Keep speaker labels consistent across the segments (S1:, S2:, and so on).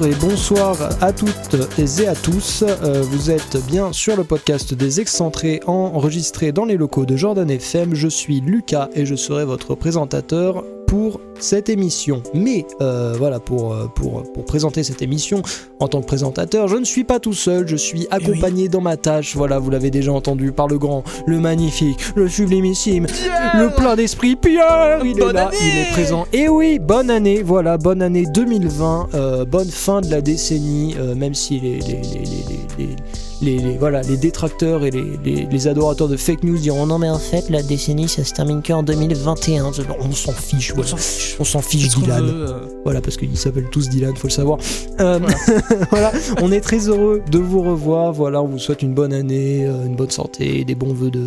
S1: et bonsoir à toutes et à tous. Vous êtes bien sur le podcast des Excentrés enregistré dans les locaux de Jordan FM. Je suis Lucas et je serai votre présentateur pour cette émission. Mais voilà, pour présenter cette émission en tant que présentateur, je ne suis pas tout seul, je suis accompagné dans ma tâche. Voilà, vous l'avez déjà entendu, par le grand, le magnifique, le sublimissime, le plein d'esprit Pierre. Il est là, il est présent. Et oui, bonne année, voilà, bonne année 2020, bonne fin de la décennie, même si les détracteurs et les adorateurs de fake news diront non mais en fait la décennie ça se termine qu'en 2021. On s'en fiche, voilà. On s'en fiche Dylan. Voilà, parce qu'ils s'appellent tous Dylan, faut le savoir. Voilà. Voilà, on est très heureux de vous revoir. Voilà, on vous souhaite une bonne année, une bonne santé, des bons vœux de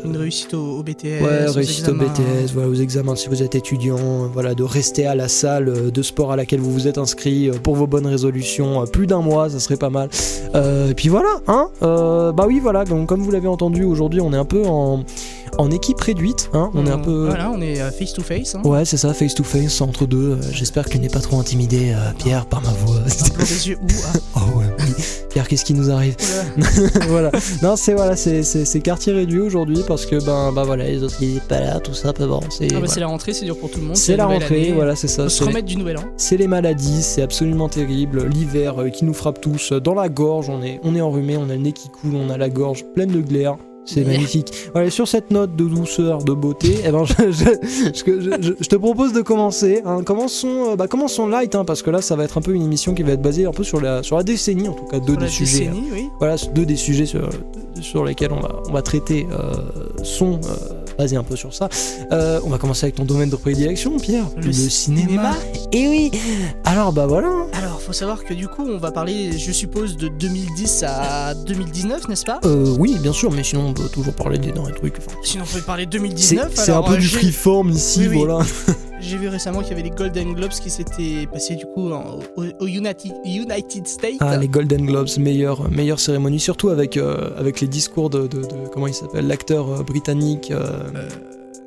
S2: une réussite au BTS.
S1: Ouais, réussite au BTS, voilà, aux examens si vous êtes étudiant, voilà, de rester à la salle de sport à laquelle vous vous êtes inscrit pour vos bonnes résolutions, plus d'un mois, ça serait pas mal. Et puis voilà, hein. Bah oui, voilà, donc comme vous l'avez entendu, aujourd'hui on est un peu en équipe réduite, hein. On est un peu.
S2: Voilà, on est face to face. Hein.
S1: Ouais, c'est ça, face to face entre deux. J'espère que tu n'es pas trop intimidé, Pierre, par ma voix.
S2: Un peu des yeux hein.
S1: Oh ouais. Pierre, qu'est-ce qui nous arrive? Voilà. Non, c'est quartier réduit aujourd'hui parce que bah voilà, les autres ils étaient pas là, tout ça, bon.
S2: C'est la rentrée, c'est dur pour tout le monde.
S1: C'est la rentrée, voilà, c'est ça.
S2: Faut se remettre du nouvel an.
S1: C'est les maladies, c'est absolument terrible. L'hiver qui nous frappe tous dans la gorge, on est enrhumé, on a le nez qui coule, on a la gorge pleine de glaire. C'est magnifique. Voilà, sur cette note de douceur, de beauté, eh ben je te propose de commencer. Hein. Commençons light, hein, parce que là, ça va être un peu une émission qui va être basée un peu sur la décennie, en tout cas deux des sujets.
S2: Oui.
S1: Voilà, deux des sujets sur lesquels on va traiter sont basés un peu sur ça. On va commencer avec ton domaine de prédilection, Pierre. Le cinéma. Et oui. Alors bah voilà.
S2: Alors, faut savoir que du coup, on va parler, je suppose, de 2010 à 2019, n'est-ce pas?
S1: Oui, bien sûr, mais sinon on peut toujours parler des trucs. Enfin,
S2: sinon, on peut parler de 2019.
S1: C'est un peu du freeform ici,
S2: oui.
S1: voilà.
S2: J'ai vu récemment qu'il y avait les Golden Globes qui s'étaient passés du coup au United States.
S1: Ah, les Golden Globes, meilleure cérémonie, surtout avec les discours de comment il s'appelle, l'acteur britannique.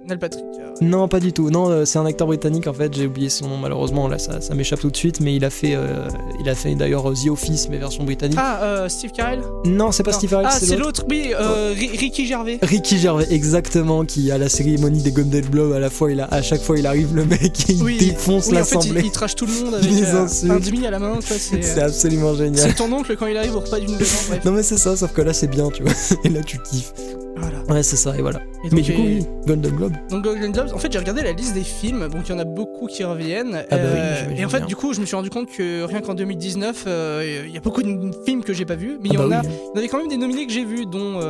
S2: Neil Patrick.
S1: Non, pas du tout. Non, c'est un acteur britannique en fait. J'ai oublié son nom malheureusement. Là, ça m'échappe tout de suite. Mais il a fait d'ailleurs The Office, mais version britannique.
S2: Steve Carell.
S1: Non, c'est pas Steve Carell.
S2: C'est l'autre. Oui, Ricky Gervais.
S1: Ricky Gervais, exactement, qui à la cérémonie des Golden Globes à chaque fois il arrive le mec et il défonce l'assemblée.
S2: En fait, il trash tout le monde avec un demi à la main. Quoi,
S1: c'est absolument génial.
S2: C'est ton oncle quand il arrive au repas du Nouvel An. Bref.
S1: Non mais c'est ça, sauf que là c'est bien, tu vois. Et là tu kiffes.
S2: Voilà.
S1: Ouais, c'est ça, et voilà.
S2: Et
S1: mais du coup, oui, Golden Globe.
S2: Donc, Golden Globes, en fait, j'ai regardé la liste des films, donc il y en a beaucoup qui reviennent.
S1: Oui,
S2: et en fait, du coup, je me suis rendu compte que rien qu'en 2019, il y a beaucoup de films que j'ai pas vus, mais il y en avait quand même des nominés que j'ai vus, dont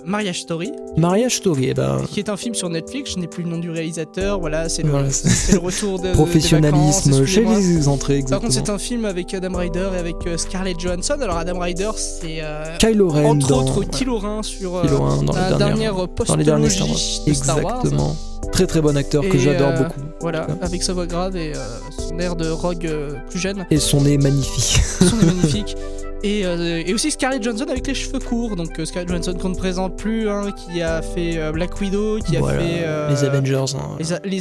S2: Marriage Story.
S1: Marriage Story,
S2: qui est un film sur Netflix, je n'ai plus le nom du réalisateur, voilà, c'est le retour de
S1: professionnalisme
S2: des vacances,
S1: chez les entrées, exactement.
S2: Par contre, c'est un film avec Adam Ryder et avec Scarlett Johansson. Alors, Adam Ryder, c'est
S1: Kylo Ren
S2: entre autres Kylo Ren sur la dernière postologie de Star Wars.
S1: Exactement. Très très bon acteur que j'adore beaucoup.
S2: Voilà, avec sa voix grave et son air de rogue plus jeune.
S1: Et son nez magnifique.
S2: Et aussi Scarlett Johansson avec les cheveux courts. Donc Scarlett Johansson qu'on ne présente plus, hein, qui a fait Black Widow, qui a fait
S1: les Avengers, hein.
S2: les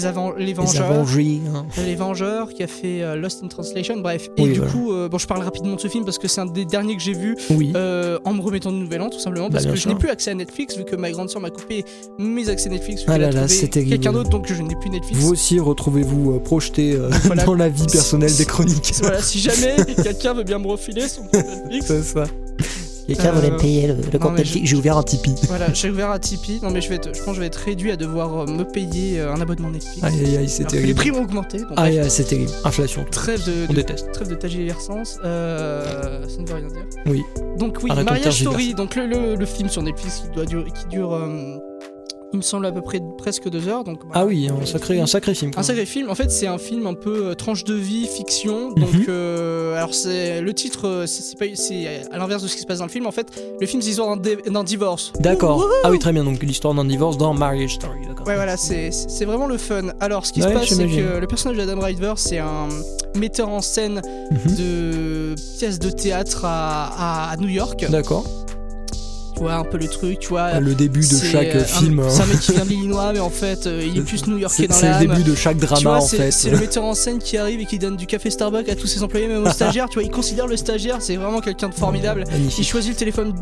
S2: Vengeurs, qui a fait Lost in Translation, bref. Et du coup, je parle rapidement de ce film parce que c'est un des derniers que j'ai vu en me remettant de Nouvel An, tout simplement, parce que je n'ai plus accès à Netflix vu que ma grande soeur m'a coupé mes accès Netflix.
S1: Ah là là, c'est terrible.
S2: Quelqu'un d'autre, donc je n'ai plus Netflix.
S1: Vous aussi retrouvez-vous projeté dans la vie personnelle des chroniques.
S2: Voilà, si jamais quelqu'un veut bien me refiler son compte Netflix.
S1: C'est ça. Quelqu'un voulait me payer le compte Netflix. J'ai ouvert un Tipeee.
S2: Voilà, j'ai ouvert un Tipeee. Non, mais je pense que je vais être réduit à devoir me payer un abonnement Netflix.
S1: Aïe, c'est terrible.
S2: Les prix ont augmenté. Bon,
S1: c'est terrible. Inflation.
S2: On déteste. Trêve de tergiversance. Ça ne veut rien dire.
S1: Oui.
S2: Donc, oui, Marriage Story. Donc, le film sur Netflix qui dure. Il me semble à peu près presque 2 heures. Donc,
S1: un sacré film.
S2: Un sacré film. En fait, c'est un film un peu tranche de vie, fiction. Donc, alors c'est le titre, c'est à l'inverse de ce qui se passe dans le film. En fait, le film c'est l'histoire d'un divorce.
S1: D'accord. Ah oui, très bien. Donc l'histoire d'un divorce dans Marriage Story. D'accord.
S2: Ouais, voilà, c'est vraiment le fun. Alors, ce qui se passe, c'est que le personnage d'Adam Ryder, c'est un metteur en scène de pièces de théâtre à New York.
S1: D'accord.
S2: Ouais, un peu le truc, tu vois.
S1: Le début de chaque film.
S2: C'est un mec qui vient de l'Illinois, mais en fait, il est plus new-yorkais dans l'âme.
S1: C'est le début de chaque drama,
S2: tu vois,
S1: en fait.
S2: C'est le metteur en scène qui arrive et qui donne du café Starbucks à tous ses employés, même aux stagiaires. Tu vois, il considère le stagiaire, c'est vraiment quelqu'un de formidable. Il choisit le téléphone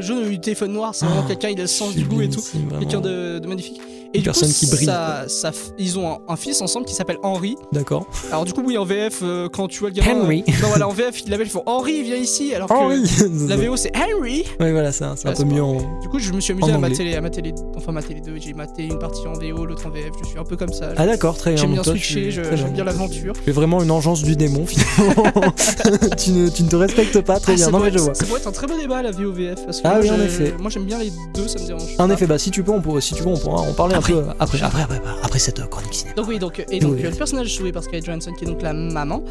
S2: jaune ou le téléphone noir, c'est vraiment quelqu'un, il a le sens du goût et tout. Quelqu'un de magnifique. Et du coup,
S1: qui brille.
S2: Ils ont un fils ensemble qui s'appelle Henry.
S1: D'accord.
S2: Alors du coup, oui, en VF, quand tu vois le gamin...
S1: Henry.
S2: Non, voilà, en VF, ils l'appellent, ils font Henry, viens ici, alors que la VO, c'est Henry.
S1: Oui, voilà, c'est un peu mieux en...
S2: Du coup, je me suis amusé à mater les deux. J'ai maté une partie en VO, l'autre en VF. Je suis un peu comme ça.
S1: Ah d'accord, très bien.
S2: J'aime bien switcher, j'aime bien l'aventure.
S1: Tu es vraiment une engeance du démon, finalement. tu ne te respectes pas, très bien. Non, mais je vois.
S2: Ça pourrait être un très bon débat, la VO-VF. Parce que
S1: oui, en effet.
S2: Moi, j'aime bien les deux, ça me dérange.
S1: En effet, bah si tu veux, on pourra en parler un peu après cette chronique cinéma.
S2: Donc oui, le personnage joué par Scarlett Johansson, qui est donc la maman,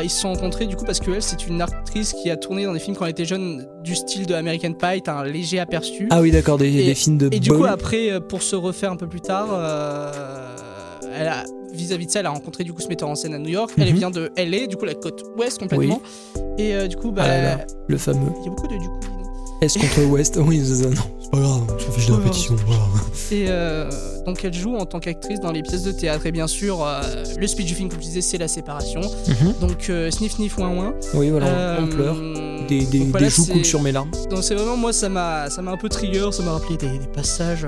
S2: ils se sont rencontrés du coup parce qu'elle, c'est une actrice qui a tourné dans des films quand elle était jeune, du style de American Pie, t'as un léger aperçu.
S1: Ah oui, d'accord, des films de...
S2: Et du coup, après, pour se refaire un peu plus tard, elle a... Vis-à-vis de ça, elle a rencontré du coup ce metteur en scène à New York. Elle vient de LA, du coup la côte ouest complètement. Oui. Et du coup,
S1: le fameux.
S2: Il y a beaucoup de du coup.
S1: Est contre ouest. Oui, non, c'est pas grave, je m'en fiche de la répétition. Voilà.
S2: Et donc elle joue en tant qu'actrice dans les pièces de théâtre. Et bien sûr, le speech du film, comme je disais, c'est la séparation. Donc sniff sniff ouin ouin. Oui, voilà, on pleure. Des joues coulent sur mes larmes. Donc c'est vraiment, moi, ça m'a un peu trigger, ça m'a rappelé des passages.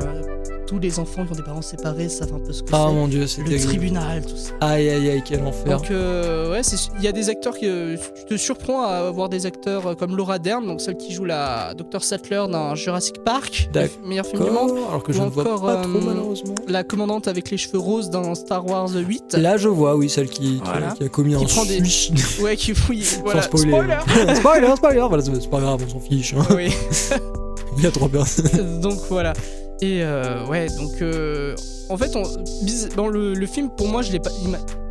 S2: Tous les enfants qui ont des parents séparés savent un peu ce que c'est.
S1: Ah mon dieu, c'est
S2: le tribunal, tout ça.
S1: Aïe, quel enfer.
S2: Donc ouais, il y a des acteurs qui tu te surprends à avoir des acteurs comme Laura Dern, donc celle qui joue la Dr Sattler dans Jurassic Park, le meilleur film du monde.
S1: Alors que je ne vois pas trop malheureusement.
S2: La commandante avec les cheveux roses dans Star Wars 8.
S1: Là je vois, oui, celle qui a commis un suicide.
S2: Ouais, qui fouille. Voilà.
S1: Spoiler. Voilà, c'est pas grave, on s'en fiche. Hein.
S2: Oui.
S1: Il y a 3 personnes.
S2: Donc voilà. Et en fait, dans le film, pour moi, je l'ai pas.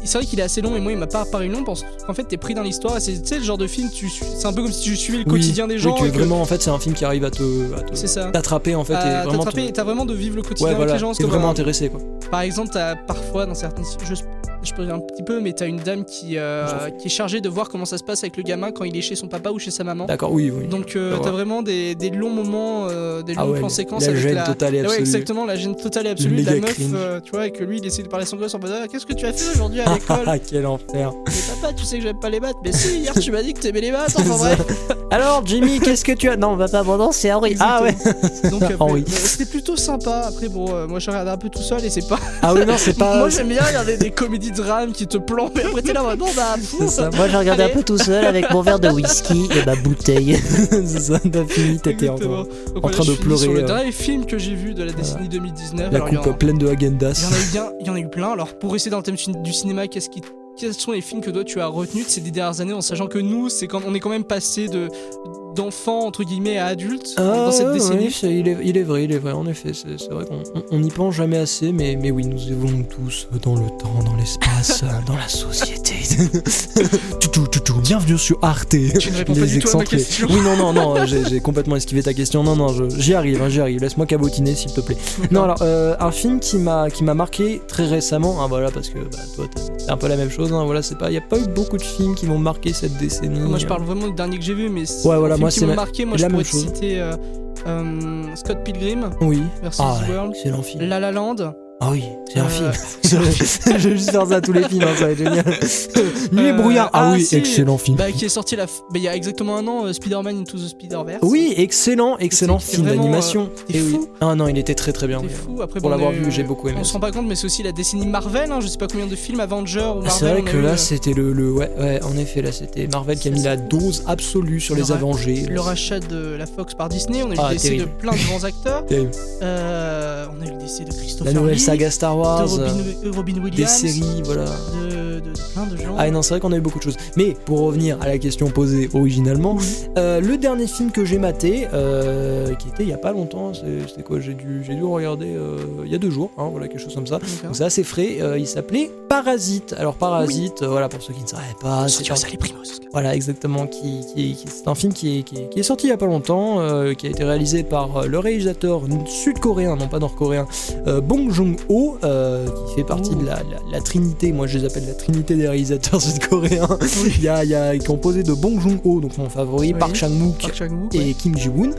S2: C'est vrai qu'il est assez long, mais moi, il m'a pas paru long parce qu'en fait, t'es pris dans l'histoire. Et c'est le genre de film, c'est un peu comme si tu suivais le quotidien des gens.
S1: Oui, vraiment, en fait, c'est un film qui arrive à t'attraper en fait.
S2: Et t'as vraiment de vivre le quotidien avec les gens.
S1: T'es vraiment intéressé, quoi.
S2: Par exemple, t'as parfois dans certaines. Je peux dire un petit peu, mais t'as une dame qui est chargée de voir comment ça se passe avec le gamin quand il est chez son papa ou chez sa maman.
S1: D'accord, oui.
S2: Donc t'as vraiment des longs moments, des longs plans séquences
S1: avec la gêne totale et absolue.
S2: Ouais, exactement, la gêne totale et absolue de la meuf, tu vois, et que lui il essaie de parler à son gosse en mode qu'est-ce que tu as fait aujourd'hui à l'école.
S1: Quel enfer.
S2: Mais papa, tu sais que j'aime pas les maths. Mais si, hier tu m'as dit que t'aimais les maths. Enfin bref.
S1: Alors Jimmy, qu'est-ce que tu as? Non, papa, non, c'est Henry. Ah ouais.
S2: Donc Henry. C'était plutôt sympa. Après bon, moi je regardais un peu tout seul et c'est pas.
S1: Ah oui, non, c'est pas.
S2: Moi j'aime bien regarder des comédies de drame qui te plombent et après t'es là, non bah.
S1: C'est ça. Moi j'ai regardé un peu tout seul avec mon verre de whisky et ma bouteille. C'est ça, t'as fini, t'étais en train de pleurer.
S2: Sur le dernier film que j'ai vu de la décennie 2019.
S1: La coupe pleine de Häagen-Dazs.
S2: Il y en a eu plein. Alors pour rester dans le thème du cinéma, quels sont les films que toi tu as retenus de ces 10 dernières années en sachant que nous, on est quand même passé d'enfants entre guillemets à adultes dans cette décennie.
S1: Oui, il est vrai, en effet, c'est vrai qu'on n'y pense jamais assez, mais oui, nous évoluons tous dans le temps, dans l'espace, dans la société. Bienvenue sur Arte.
S2: Tu ne réponds pas du tout à ma question.
S1: Oui, non, j'ai complètement esquivé ta question. Non, j'y arrive. Laisse-moi cabotiner, s'il te plaît. Non, alors, un film qui m'a marqué très récemment, voilà, parce que toi, c'est un peu la même chose. Voilà, il n'y a pas eu beaucoup de films qui m'ont marqué cette décennie.
S2: Moi, je parle vraiment du dernier que j'ai vu, mais
S1: moi
S2: qui m'a marqué, moi je pourrais te citer Scott Pilgrim versus World,
S1: excellent film.
S2: La La Land.
S1: Ah oui, c'est un film. Je vais juste faire ça à tous les films, ça va être génial. Nuit et brouillard. Excellent film.
S2: Qui est sorti il y a exactement un an, Spider-Man Into the Spider-Verse.
S1: Oui, excellent film d'animation.
S2: C'était fou.
S1: Ah non, il était très très bien.
S2: C'était fou. Après,
S1: pour l'avoir vu, j'ai beaucoup aimé.
S2: On se rend pas compte, mais c'est aussi la décennie Marvel. Je sais pas combien de films Avengers ou Marvel.
S1: C'est vrai que là, c'était ouais, en effet, là, c'était Marvel qui a mis la dose absolue sur les Avengers.
S2: Le rachat de la Fox par Disney. On a eu le décès de plein de grands acteurs. On a eu le décès de Christopher Lee.
S1: Saga Star Wars,
S2: de Robin Williams,
S1: des séries, voilà.
S2: De plein de gens.
S1: Ah non, c'est vrai qu'on a eu beaucoup de choses. Mais pour revenir à la question posée originalement, le dernier film que j'ai maté, qui était il y a pas longtemps, c'était quoi? J'ai dû regarder il y a 2 jours, voilà, quelque chose comme ça. Donc c'est assez frais. Il s'appelait Parasite. Alors Parasite, voilà, pour ceux qui ne savent pas,
S2: c'est ça les primos.
S1: Voilà, exactement. C'est un film qui est sorti il y a pas longtemps, qui a été réalisé par le réalisateur sud-coréen, non pas nord-coréen, Bong Joon-ho, qui fait partie de la trinité. Moi, je les appelle la trinité des réalisateurs sud-coréens. Il y a composé de Bong Joon-ho, donc mon favori, Park Chan-wook et Kim Ji-woon.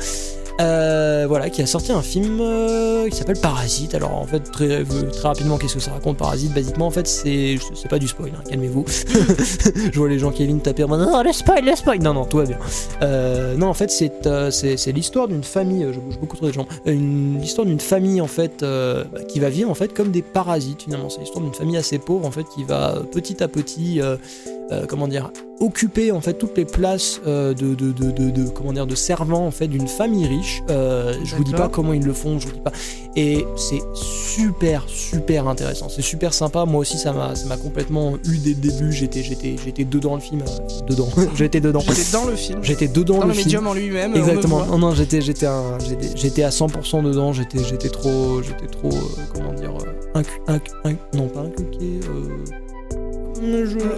S1: voilà, qui a sorti un film qui s'appelle Parasite. Alors en fait, très rapidement, qu'est-ce que ça raconte Parasite? Basiquement, en fait, c'est pas du spoil, hein, calmez-vous. Je vois les gens qui viennent taper, non, le spoil. Non, tout va bien. Non, en fait, c'est l'histoire d'une famille. Je bouge beaucoup trop les jambes. L'histoire d'une famille en fait qui va vivre en fait comme des parasites finalement. C'est l'histoire d'une famille assez pauvre en fait qui va petit à petit occuper en fait toutes les places de servants en fait d'une famille riche. Je vous dis pas comment ils le font, je vous dis pas. Et c'est super intéressant, c'est super sympa. Moi aussi ça m'a complètement eu dès le début. J'étais dedans le film, j'étais dedans.
S2: J'étais dans le film.
S1: J'étais dedans
S2: dans
S1: le
S2: film. Médium en lui-même.
S1: Exactement. Non, j'étais à 100% dedans. J'étais trop non pas inculqué.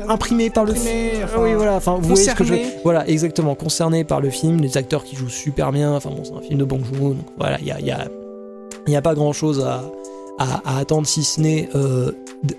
S1: Imprimé par le film. Oui, voilà. Enfin, vous voyez ce que je veux. Voilà, exactement. Concerné par le film, les acteurs qui jouent super bien. Enfin bon, c'est un film de Bong Joon-ho, donc voilà, il y a pas grand chose à attendre si ce n'est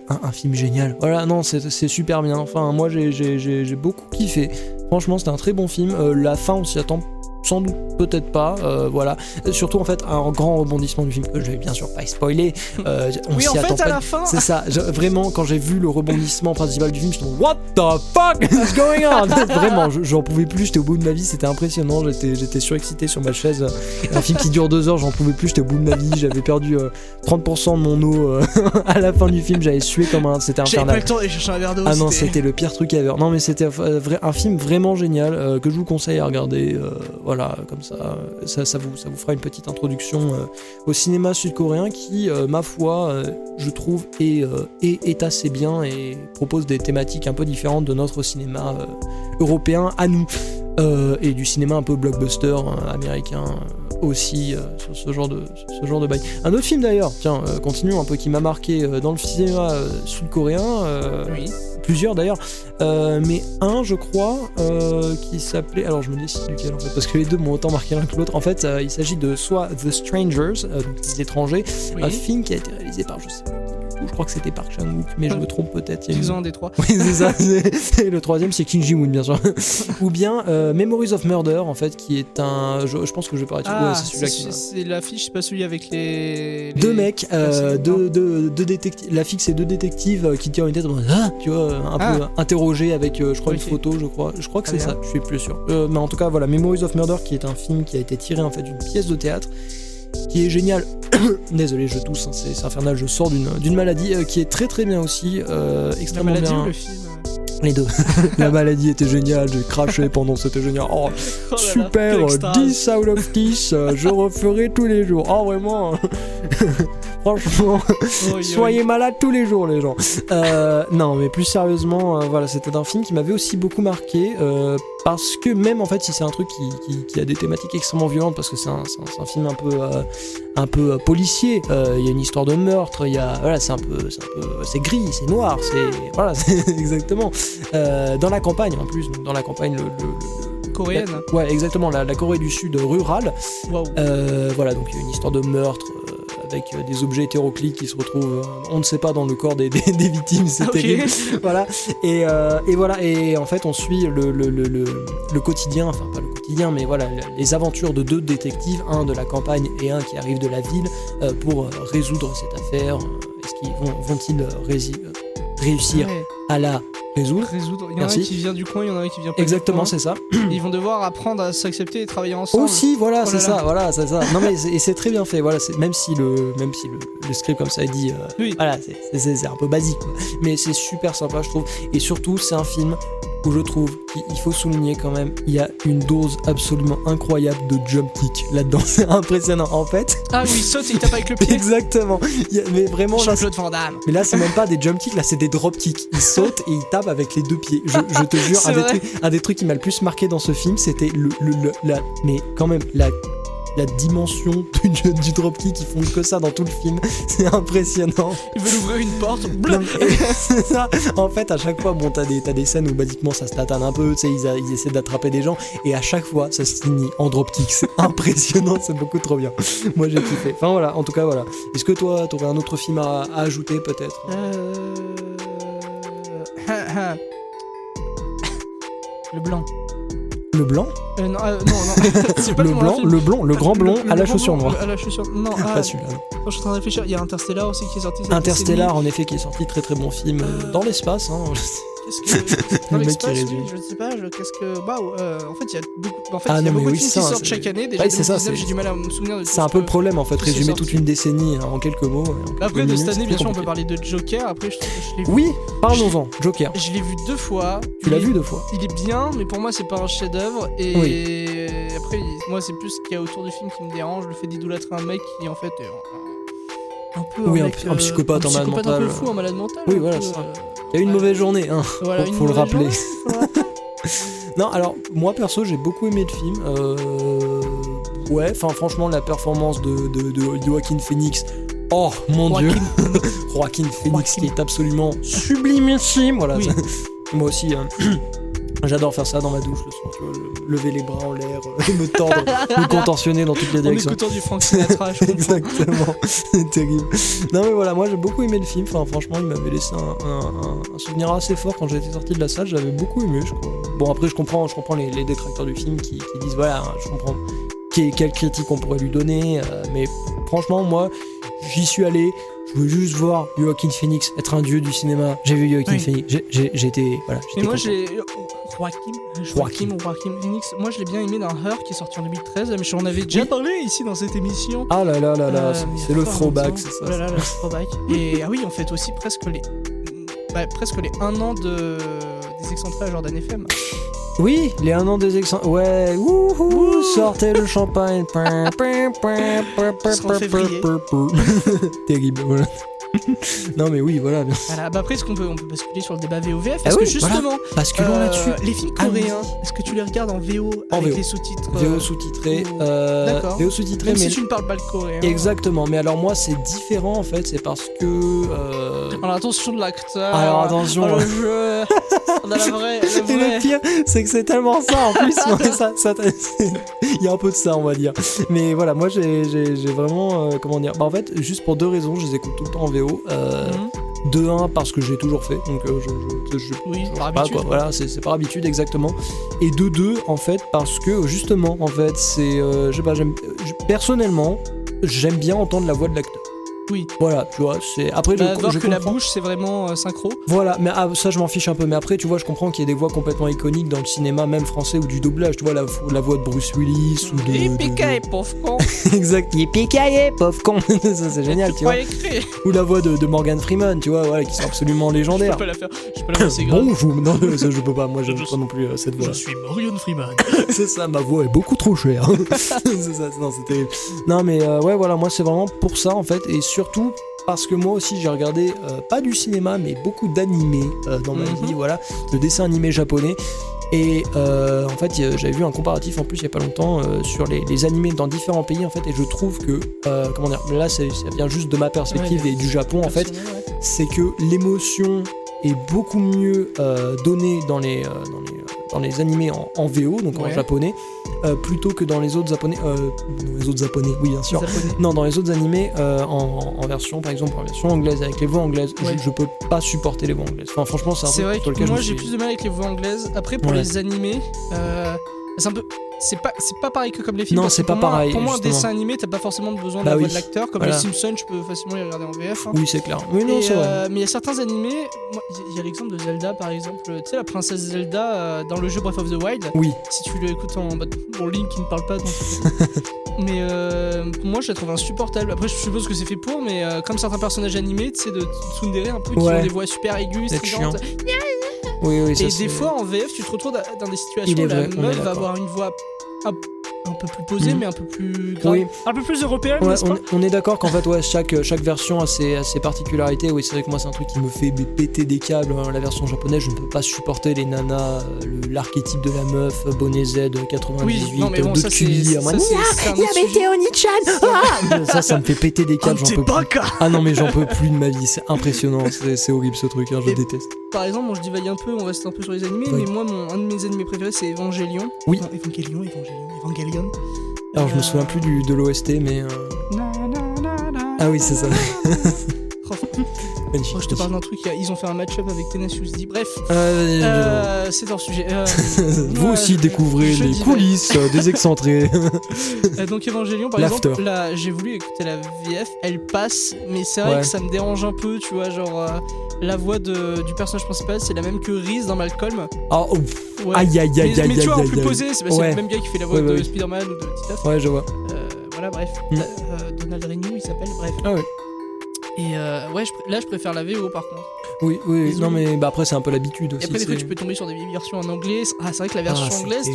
S1: un film génial. Voilà, non, c'est super bien. Enfin, moi j'ai beaucoup kiffé. Franchement, c'était un très bon film. La fin, on s'y attend sans doute peut-être pas, voilà. Surtout en fait un grand rebondissement du film que je vais bien sûr pas spoiler. On
S2: oui,
S1: s'y
S2: en fait,
S1: attend
S2: à
S1: pas.
S2: la fin.
S1: C'est ça. Vraiment, quand j'ai vu le rebondissement principal du film, je me dis what the fuck is going on? Vraiment, j'en pouvais plus. J'étais au bout de ma vie. C'était impressionnant. J'étais surexcité sur ma chaise. Un film qui dure 2 heures, j'en pouvais plus. J'étais au bout de ma vie. J'avais perdu 30% de mon eau à la fin du film. J'avais sué comme un. C'était infernal.
S2: J'avais pas le temps d'aller chercher un verre d'eau.
S1: Ah non, c'était le pire truc ever. Non, mais c'était un film vraiment génial que je vous conseille à regarder. Voilà, comme ça vous fera une petite introduction au cinéma sud-coréen qui, ma foi, je trouve est assez bien et propose des thématiques un peu différentes de notre cinéma européen à nous et du cinéma un peu blockbuster américain aussi sur ce genre de bail. Un autre film d'ailleurs, tiens, continuons un peu, qui m'a marqué dans le cinéma sud-coréen. Oui. Plusieurs d'ailleurs, mais un je crois qui s'appelait, alors je me décide duquel en fait, parce que les deux m'ont autant marqué l'un que l'autre. En fait il s'agit de soit The Strangers, donc Les Étrangers, oui. Un film qui a été réalisé par, je crois que c'était Park Chan-wook, mais je me trompe peut-être.
S2: Ils ont un des trois.
S1: Oui, c'est ça. Le troisième, c'est Kim Ji-woon, bien sûr. Ou bien Memories of Murder, en fait, qui est un. Je pense que je vais pas arrêter. Ouais, c'est celui-là
S2: c'est l'affiche, c'est pas celui avec les.
S1: Deux mecs, deux détectives. L'affiche, c'est 2 détectives qui tirent une tête, tu vois, un peu interrogés avec, je crois, une photo, je crois. Je crois que c'est ça, je suis plus sûr. Mais en tout cas, voilà, Memories of Murder, qui est un film qui a été tiré en fait d'une pièce de théâtre, qui est génial. Désolé, je tousse, hein, c'est infernal, je sors d'une maladie qui est très très bien aussi, extrêmement bien.
S2: La maladie ou le film
S1: Les deux. La maladie était géniale, j'ai craché pendant, c'était génial. Oh super, 10 out of 10, je referai tous les jours. Oh vraiment. Franchement, soyez malades tous les jours les gens. Non mais plus sérieusement, voilà, c'était un film qui m'avait aussi beaucoup marqué, parce que même en fait si c'est un truc qui a des thématiques extrêmement violentes, parce que c'est un film un peu policier, il y a une histoire de meurtre, il y a, voilà, c'est gris, c'est noir, voilà, c'est exactement dans la campagne en plus, dans la campagne
S2: coréenne.
S1: Ouais, exactement, la Corée du Sud rurale. Wow. Voilà, donc il y a une histoire de meurtre avec des objets hétéroclites qui se retrouvent, on ne sait pas, dans le corps des victimes, c'est terrible. Voilà. Et voilà, et en fait on suit le quotidien, enfin pas le quotidien, mais voilà, les aventures de 2 détectives, un de la campagne et un qui arrive de la ville, pour résoudre cette affaire. Est-ce qu'ils vont-ils réussir à la résoudre.
S2: Il y en a un qui vient du coin, il y en a un qui vient pas.
S1: Exactement, c'est ça.
S2: Ils vont devoir apprendre à s'accepter et travailler ensemble.
S1: Aussi, voilà, c'est ça. Non mais c'est très bien fait. Voilà, même si le script comme ça est dit, oui. Voilà, c'est un peu basique, quoi. Mais c'est super sympa, je trouve. Et surtout, c'est un film où je trouve qu'il faut souligner quand même, il y a une dose absolument incroyable de jump kick là-dedans. C'est impressionnant en fait.
S2: Ah oui, il saute et il tape avec le pied.
S1: Exactement. Mais vraiment là,
S2: Jean-Claude Van Damme.
S1: Mais là c'est même pas des jump kicks, là c'est des drop kicks. Il saute et il tape avec les 2 pieds. Je te jure, un des trucs qui m'a le plus marqué dans ce film, c'était mais quand même la dimension du dropkick, ils font que ça dans tout le film, c'est impressionnant.
S2: Ils veulent ouvrir une porte.
S1: C'est ça. En fait, à chaque fois, bon, t'as des scènes où basiquement ça se tatane un peu, tu sais, ils essaient d'attraper des gens, et à chaque fois ça se finit en dropkick. C'est impressionnant, c'est beaucoup trop bien. Moi j'ai kiffé. Enfin voilà, en tout cas voilà. Est-ce que toi t'aurais un autre film à ajouter peut-être?
S2: Le Blanc.
S1: Le blanc
S2: Non. C'est pas
S1: le grand blond à la chaussure noire.
S2: À la chaussure. Non,
S1: pas celui-là.
S2: Je suis en train de réfléchir. Il y a Interstellar aussi qui est sorti.
S1: Interstellar, en effet, qui est sorti, très très bon film dans l'espace. Hein.
S2: Dans l'espace, je ne sais pas. Qu'est-ce que. En fait, il y a beaucoup. En fait, il y a beaucoup de films qui sortent chaque année. Déjà, 2019, j'ai du mal à me souvenir de tout.
S1: C'est un peu le problème, en fait, résumer toute une décennie en quelques mots.
S2: Après, de cette année, bien sûr, on peut parler de Joker. Après, je l'ai vu.
S1: Oui, parlons-en. Joker.
S2: Je l'ai vu 2 fois.
S1: Tu l'as vu 2 fois.
S2: Il est bien, mais pour moi, c'est pas un chef-d'œuvre. Et après, moi, c'est plus ce qu'il y a autour du film qui me dérange. Le fait d'idolâtrer un mec qui, en fait, est un peu.
S1: Un psychopathe, un malade mental.
S2: Un peu fou, un malade mental.
S1: Oui, voilà, ça. Il y a eu une mauvaise journée, hein.
S2: Voilà,
S1: faut le rappeler. Non, alors, moi, perso, j'ai beaucoup aimé le film. Ouais, enfin, franchement, la performance de Joaquin Phoenix. Oh, mon Dieu. Joaquin Phoenix, qui est absolument sublimissime. Voilà.
S2: Oui.
S1: Moi aussi, j'adore faire ça dans ma douche le soir, tu vois, lever les bras en l'air, me tordre, me contorsionner dans toutes les directions.
S2: En écoutant du Frank Sinatra, je comprends.
S1: Exactement, c'est terrible. Non mais voilà, moi j'ai beaucoup aimé le film, enfin franchement il m'avait laissé un souvenir assez fort quand j'étais sorti de la salle, j'avais beaucoup aimé, je crois. Bon après je comprends les détracteurs du film qui disent voilà, je comprends quelle critique on pourrait lui donner, mais franchement moi j'y suis allé. Je voulais juste voir Joaquin Phoenix être un dieu du cinéma. J'ai vu Joaquin Phoenix. J'étais
S2: Et moi, Joaquin Phoenix, moi je l'ai bien aimé dans Her qui est sorti en 2013, mais j'en avais déjà parlé ici dans cette émission.
S1: Ah là là là là, c'est le throwback, c'est ça.
S2: Oh là là, le throwback. Et oui, on fête aussi presque les 1 an des excentrés à Jordan FM.
S1: Oui, les 1 an des excentrés. Ouais, wouhou, sortez le champagne. Terrible, voilà. Non mais oui, voilà.
S2: Voilà, après, on peut basculer sur le débat VO-VF parce que justement,
S1: voilà. Basculons là-dessus.
S2: Les films coréens, est-ce que tu les regardes en VO avec les sous-titres
S1: VO sous-titré.
S2: D'accord.
S1: VO sous-titré,
S2: même si tu ne parles pas le coréen.
S1: Exactement, mais alors moi c'est différent en fait, c'est parce que.
S2: Alors attention de l'acteur.
S1: Alors attention.
S2: Le jeu. On a la vraie.
S1: Et le pire, c'est que c'est tellement ça en plus. Il y a un peu de ça, on va dire. Mais voilà, moi j'ai vraiment comment dire. Bah en fait, juste pour 2 raisons, je les écoute tout le temps en VO. De 1 parce que j'ai toujours fait, donc
S2: oui, par
S1: pas
S2: habitude.
S1: quoi. Voilà, c'est par habitude exactement. Et de 2 en fait parce que justement en fait c'est, je sais pas, personnellement j'aime bien entendre la voix de l'acteur.
S2: Oui.
S1: Voilà, tu vois, c'est après je
S2: que
S1: comprends.
S2: La bouche c'est vraiment synchro.
S1: Voilà, mais ça je m'en fiche un peu. Mais après, tu vois, je comprends qu'il y ait des voix complètement iconiques dans le cinéma, même français ou du doublage. Tu vois, la voix de Bruce Willis ou de.
S2: Yippee-ki-yay, pauvre con.
S1: Exact. Yippee-ki-yay, pauvre con. Ça c'est génial, tu vois. Ou la voix de Morgan Freeman, tu vois, voilà, qui sont absolument légendaires.
S2: Je peux pas la faire. Je peux la faire, c'est grave.
S1: Bonjour. Non, ça je peux pas. Moi, j'aime pas non plus cette voix.
S2: Je suis Morgan Freeman.
S1: C'est ça, ma voix est beaucoup trop chère. C'est ça. Non, c'est terrible. Non, mais ouais, voilà, moi c'est vraiment pour ça en fait, et surtout. Parce que moi aussi j'ai regardé pas du cinéma mais beaucoup d'animés dans ma vie, voilà, de dessins animés japonais. Et en fait j'avais vu un comparatif en plus il y a pas longtemps sur les animés dans différents pays en fait, et je trouve que comment dire, là ça vient juste de ma perspective et du Japon en fait, c'est que l'émotion est beaucoup mieux donnée dans les animés en VO, donc en japonais, plutôt que dans les autres japonais. Oui, bien sûr. Non, dans les autres animés en version, par exemple, en version anglaise, avec les voix anglaises. Je peux pas supporter les voix anglaises. Enfin, franchement, c'est
S2: vrai que moi j'ai plus de mal avec les voix anglaises. Après, pour les animés, c'est un peu. C'est pas pareil que comme les films.
S1: Non, c'est pas pareil.
S2: Pour moi, un dessin animé, t'as pas forcément besoin de la voix de l'acteur. Comme les Simpsons, tu peux facilement les regarder en VF.
S1: Oui, c'est clair. Oui, non, c'est vrai.
S2: Mais il y a certains animés. Il y a l'exemple de Zelda, par exemple. Tu sais, la princesse Zelda dans le jeu Breath of the Wild.
S1: Oui.
S2: Si tu l'écoutes en Link qui ne parle pas. Donc mais moi, je la trouve insupportable. Après, je suppose que c'est fait pour, mais comme certains personnages animés, tu sais, de tsundere un peu, qui ont des voix super aiguës, stridentes.
S1: Oui,
S2: et des fois en VF tu te retrouves dans des situations où la meuf va avoir une voix un peu plus posée mais un peu plus grave, un peu plus européenne, n'est-ce pas ?
S1: On est d'accord qu'en fait chaque version a ses particularités. Oui, c'est vrai que moi c'est un truc qui me fait péter des câbles, hein. La version japonaise, je ne peux pas supporter les nanas, l'archétype de la meuf bonnet Z 98 de QI, ça me fait péter des câbles, j'en peux plus. Ah non mais j'en peux plus de ma vie, c'est impressionnant, c'est horrible ce truc, hein, je déteste.
S2: Par exemple, moi je divague un peu, on reste un peu sur les animés, mais moi un de mes animés préférés c'est Evangelion.
S1: Oui.
S2: Non, Evangelion.
S1: Alors je me souviens plus de l'OST, mais ah oui c'est ça. Magnifique.
S2: Je te parle d'un truc, ils ont fait un match-up avec Tenacious D. Bref, c'est hors sujet.
S1: Vous aussi découvrez les coulisses des excentrés.
S2: Donc Evangelion, par exemple, là, j'ai voulu écouter la VF, elle passe, mais c'est vrai que ça me dérange un peu, tu vois, genre la voix du personnage principal, c'est la même que Reese dans Malcolm.
S1: Oh, aïe.
S2: Mais tu vois, en plus posé, c'est le même gars qui fait la voix de Spider-Man ou de Titeuf.
S1: Ouais, je vois.
S2: Voilà, bref. Donald Renew, il s'appelle, bref.
S1: Ah ouais.
S2: Et là, je préfère la VO par contre.
S1: Oui, non mais après c'est un peu l'habitude aussi.
S2: Et après des fois tu peux tomber sur des versions en anglais. C'est vrai que la version anglaise,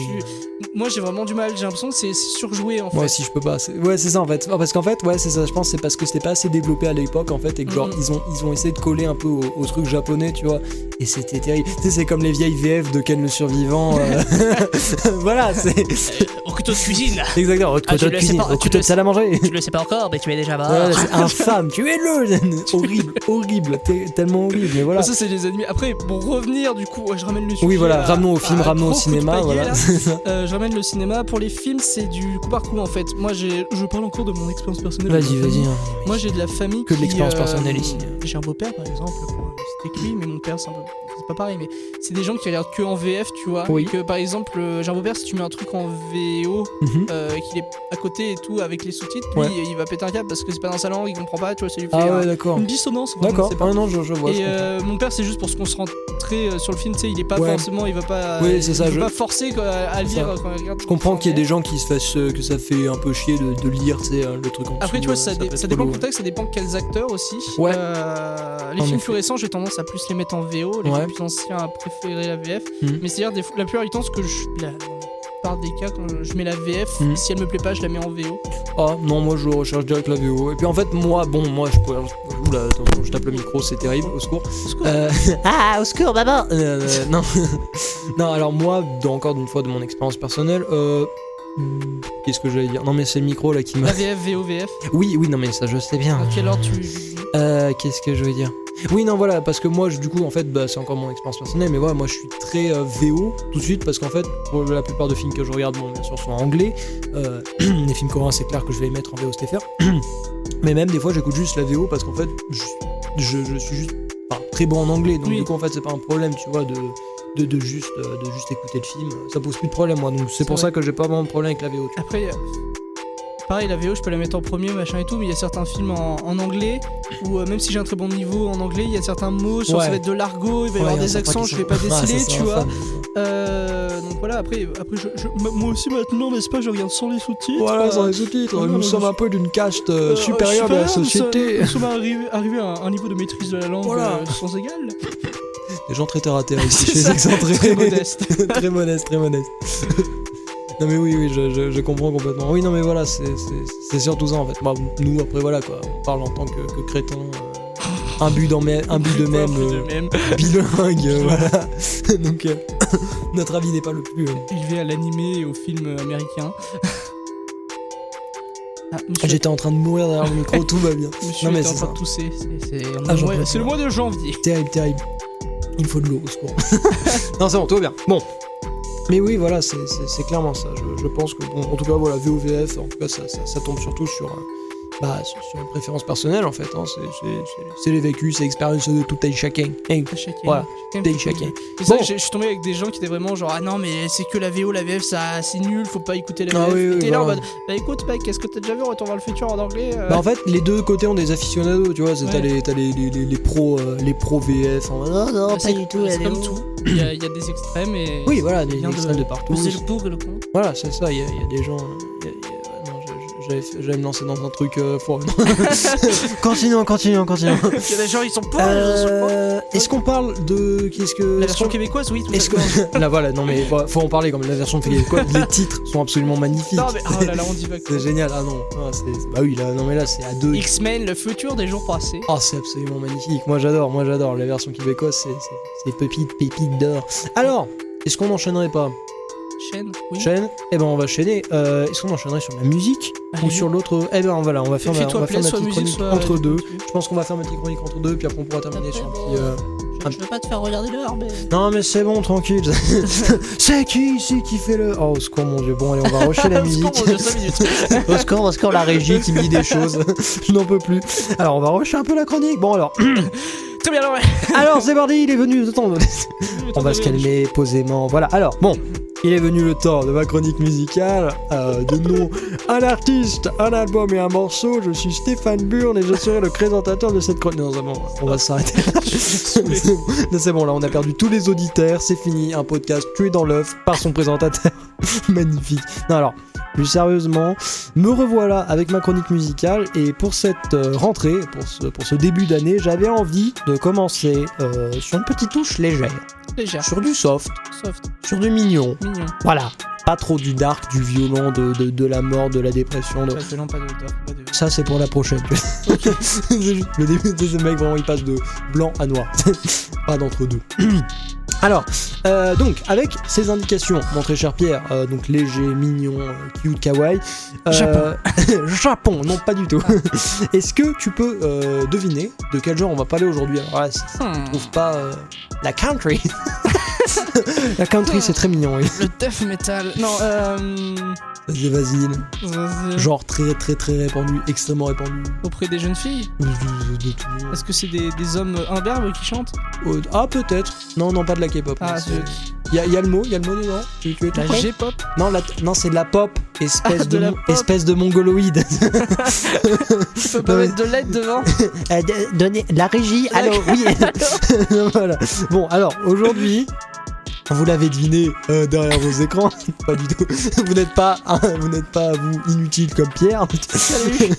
S2: moi j'ai vraiment du mal, j'ai l'impression que c'est surjoué en fait.
S1: Moi aussi je peux pas. C'est ça en fait. Parce qu'en fait, c'est ça, je pense c'est parce que c'était pas assez développé à l'époque en fait et que genre ils ont essayé de coller un peu au truc japonais, tu vois. Et c'était terrible. Tu sais, c'est comme les vieilles VF de Ken le Survivant. Voilà, c'est.
S2: Au couteau de cuisine.
S1: Exactement, au couteau de cuisine, au couteau de salle à manger.
S2: Tu le sais pas encore, mais tu es déjà mort.
S1: C'est infâme, tuez-le. Horrible, tellement horrible. Mais voilà.
S2: Ça c'est les animés. Après pour revenir du coup, je ramène le sujet.
S1: Oui voilà, ramenons au film, ramenons au cinéma, voilà.
S2: Je ramène le cinéma. Pour les films, c'est du coup par coup en fait. Moi je parle encore de mon expérience personnelle.
S1: Vas-y.
S2: Moi j'ai de la famille
S1: que de l'expérience personnelle ici.
S2: J'ai un beau-père par exemple, c'était que lui, mais mon père c'est un peu pas pareil, mais c'est des gens qui regardent que en VF, tu vois. Oui. Et que par exemple, j'ai un beau-père, si tu mets un truc en VO, qu'il est à côté et tout avec les sous-titres, lui il va péter un câble parce que c'est pas dans sa langue, il comprend pas, tu vois, ça lui fait une dissonance.
S1: D'accord. Non, je vois.
S2: Et mon père, c'est juste pour se concentrer sur le film, tu sais, il est pas forcément, il va pas, pas forcer à lire quand il regarde.
S1: Je comprends qu'il y ait des gens qui se fassent que ça fait un peu chier de lire, tu sais, le truc en dessous.
S2: Après, tu vois, ça dépend du contexte, ça dépend de quels acteurs aussi. Ouais. Les films plus récents, j'ai tendance à plus les mettre en VO, les films plus anciens à préférer la VF. Mais c'est-à-dire, la plupart du temps, la plupart des cas, quand je mets la VF, si elle me plaît pas, je la mets en VO.
S1: Ah non, moi je recherche direct la VO. Et puis en fait, moi je pourrais. Oula, attention, je tape le micro, c'est terrible, au secours.
S2: Au secours, maman.
S1: Non. Non, alors moi, encore une fois de mon expérience personnelle, qu'est-ce que j'allais dire? Non mais c'est le micro là qui m'a...
S2: La VF, VO, VF.
S1: Oui, non mais ça je sais bien.
S2: À quelle heure tu...
S1: Qu'est-ce que je veux dire? Oui, non, voilà, parce que moi, du coup, en fait, c'est encore mon expérience personnelle, mais voilà, moi, je suis très VO tout de suite, parce qu'en fait, pour la plupart de films que je regarde, bon, bien sûr, sont en anglais. Les films coréens, c'est clair que je vais les mettre en VO STFR. Mais même, des fois, j'écoute juste la VO, parce qu'en fait, je suis juste très bon en anglais, donc du coup, en fait, c'est pas un problème, tu vois, de juste écouter le film. Ça pose plus de problème, moi, donc c'est pour ça que j'ai pas vraiment de problème avec la VO.
S2: Après... Pareil, la VO, je peux la mettre en premier, machin et tout, mais il y a certains films en anglais où même si j'ai un très bon niveau en anglais, il y a certains mots, ça va être de l'argot, il va y avoir des accents, je vais pas déceler, tu vois. Donc voilà, après moi aussi maintenant, n'est-ce pas, je regarde sans les sous-titres.
S1: Voilà, sans les sous-titres. Nous sommes un peu d'une caste supérieure de la société.
S2: Nous sommes arrivés à un niveau de maîtrise de la langue sans égal.
S1: Des gens très terre à terre ici, chez Excentrés.
S2: Très modeste.
S1: Très modeste. Non mais oui, je comprends complètement. Oui, non mais voilà, c'est surtout ça en fait. Bah, nous après voilà quoi, on parle en tant que crétins, imbu de même, bilingue, voilà. Donc notre avis n'est pas le plus
S2: élevé à l'animé et au film américain.
S1: J'étais en train de mourir derrière le micro, tout va bien.
S2: Monsieur était en train de tousser, c'est le mois de janvier.
S1: Terrible. Il me faut de l'eau au secours. Non c'est bon, tout va bien. Bon. Mais oui, voilà, c'est clairement ça. Je pense que, bon, en tout cas, voilà, VOVF, en tout cas, ça tombe surtout sur une préférence personnelle, en fait. Hein. C'est les vécus, c'est l'expérience de tout un chacun. Voilà, tout un chacun.
S2: C'est ça, je suis tombé avec des gens qui étaient vraiment genre, ah non, mais c'est que la VO, la VF, ça, c'est nul, faut pas écouter la VF. Et t'es là en mode, bah écoute, mec, qu'est-ce que t'as déjà vu Retour vers le futur en anglais
S1: Bah en fait, les deux côtés ont des aficionados, tu vois. T'as les pros VF, en mode, non, pas du tout,
S2: c'est comme tout. Il y a des extrêmes et.
S1: Oui, voilà, des extrêmes de partout.
S2: C'est le pour et le contre.
S1: Voilà, c'est ça, il y a des gens. J'allais me lancer dans un truc fort. Continuons. Il y a
S2: des gens, ils sont pour.
S1: Est-ce qu'on parle de.
S2: La version québécoise, oui.
S1: Là, voilà, non, mais faut en parler quand même. La version québécoise, les titres sont absolument magnifiques.
S2: Non, mais oh là, on dit pas.
S1: C'est génial. Ah non, bah oui, là, non, mais là, c'est à deux.
S2: X-Men, le futur des jours passés.
S1: Ah, c'est absolument magnifique. Moi, j'adore. La version québécoise, c'est pépites d'or. Alors, est-ce qu'on n'enchaînerait pas? Chaîne. Eh ben on va chaîner. Est-ce qu'on enchaînerait sur la musique ou sur l'autre? Eh ben voilà, on va faire ma petite chronique entre deux. Je pense qu'on va faire ma petite chronique entre deux, puis après on pourra terminer sur un
S2: Je veux pas te faire regarder l'heure, mais...
S1: Non, mais c'est bon, tranquille. C'est qui ici qui fait le... Oh, au secours, mon Dieu. Bon, allez, on va rusher la musique. Au secours, la régie qui me dit des choses. Je n'en peux plus. Alors, on va rusher un peu la chronique. Bon, alors...
S2: Très bien, alors, ouais.
S1: Alors, c'est parti, il est venu le temps. On va se calmer posément. Voilà, alors, bon... Il est venu le temps de ma chronique musicale, de nom un artiste, un album et un morceau. Je suis Stéphane Burn et je serai le présentateur de cette chronique. Non, c'est bon, on va s'arrêter. C'est bon, là, on a perdu tous les auditeurs, c'est fini. Un podcast tué dans l'œuf par son présentateur. Magnifique. Non, alors, plus sérieusement, me revoilà avec ma chronique musicale et pour cette rentrée, pour ce début d'année, j'avais envie de commencer sur une petite touche légère. Sur du soft. Sur du mignon. Voilà. Pas trop du dark, du violent, de la mort, de la dépression. Ça, c'est pour la prochaine. Okay. Le début de ce mec, vraiment, il passe de blanc à noir. Pas d'entre-deux. Alors, donc, avec ces indications, mon très cher Pierre, donc léger, mignon, cute, kawaii. Japon, non, pas du tout. Est-ce que tu peux deviner de quel genre on va parler aujourd'hui? Alors là, si tu trouves pas la country. La country, c'est très mignon, oui.
S2: Le death metal. Non,
S1: Vas-y. Genre très très très répandu, extrêmement répandu.
S2: Auprès des jeunes filles?
S1: De tout.
S2: Est-ce que c'est des hommes imberbes qui chantent?
S1: Ah, peut-être. Non, pas de la K-pop.
S2: Ah,
S1: il y a le mot dedans. Tu es tout
S2: la
S1: prêt?
S2: J-pop?
S1: Non, c'est de la pop, espèce de mongoloïde.
S2: Tu peux pas mettre de LED devant?
S1: Donnez la régie. Allô, oui. Voilà. Bon, alors aujourd'hui, vous l'avez deviné derrière vos écrans, pas du tout. Vous n'êtes pas vous inutile comme Pierre.
S2: Salut.